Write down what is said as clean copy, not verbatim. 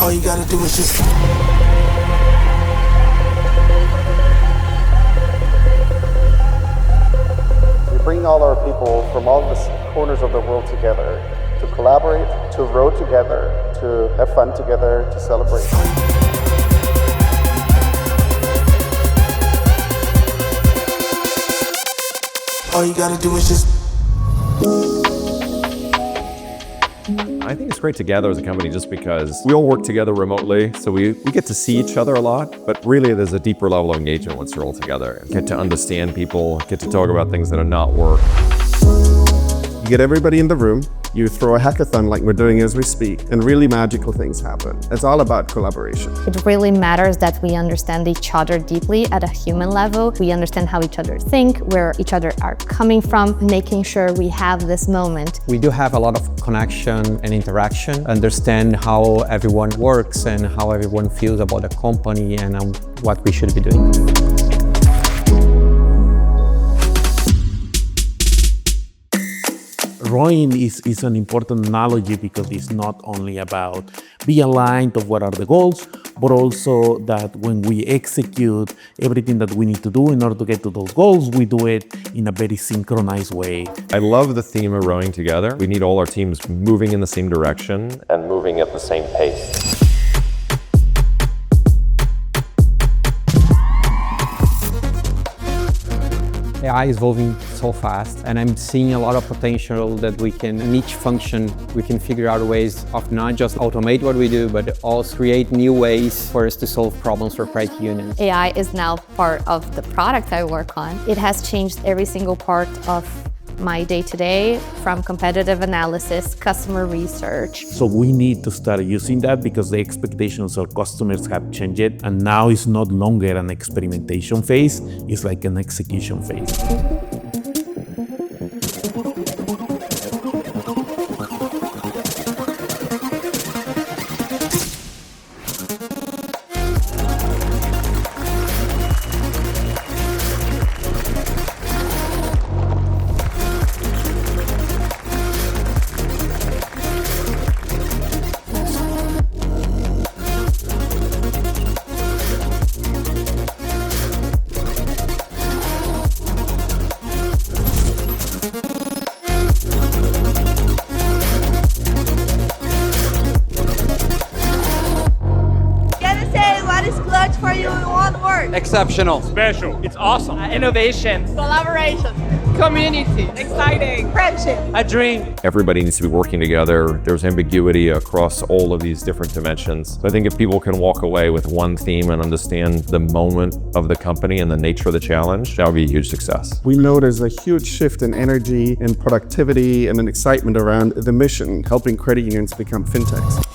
All you gotta do is just We bring all our people from all the corners of the world together to collaborate, to row together, to have fun together, to celebrate. all you gotta do is just I think it's great to gather as a company just because we all work together remotely, so we get to see each other a lot, but really there's a deeper level of engagement once you're all together. Get to understand people, get to talk about things that are not work. You get everybody in the room, you throw a hackathon like we're doing as we speak, and really magical things happen. It's all about collaboration. It really matters that we understand each other deeply at a human level. We understand how each other think, where each other are coming from, making sure we have this moment. We do have a lot of connection and interaction, understand how everyone works and how everyone feels about the company and what we should be doing. Rowing is an important analogy because it's not only about be aligned of what are the goals, but also that when we execute everything that we need to do in order to get to those goals, we do it in a very synchronized way. I love the theme of rowing together. We need all our teams moving in the same direction and moving at the same pace. AI is evolving so fast, and I'm seeing a lot of potential that we can, in each function, we can figure out ways of not just automate what we do, but also create new ways for us to solve problems for credit unions. AI is now part of the product I work on. It has changed every single part of my day-to-day, from competitive analysis, customer research. So we need to start using that because the expectations of customers have changed, and now it's not longer an experimentation phase, it's like an execution phase. For you in one word. Exceptional. Special. It's awesome. Innovation. Collaboration. Community. Exciting. Friendship. A dream. Everybody needs to be working together. There's ambiguity across all of these different dimensions. So I think if people can walk away with one theme and understand the moment of the company and the nature of the challenge, that would be a huge success. We know there's a huge shift in energy, in productivity, and an excitement around the mission, helping credit unions become fintechs.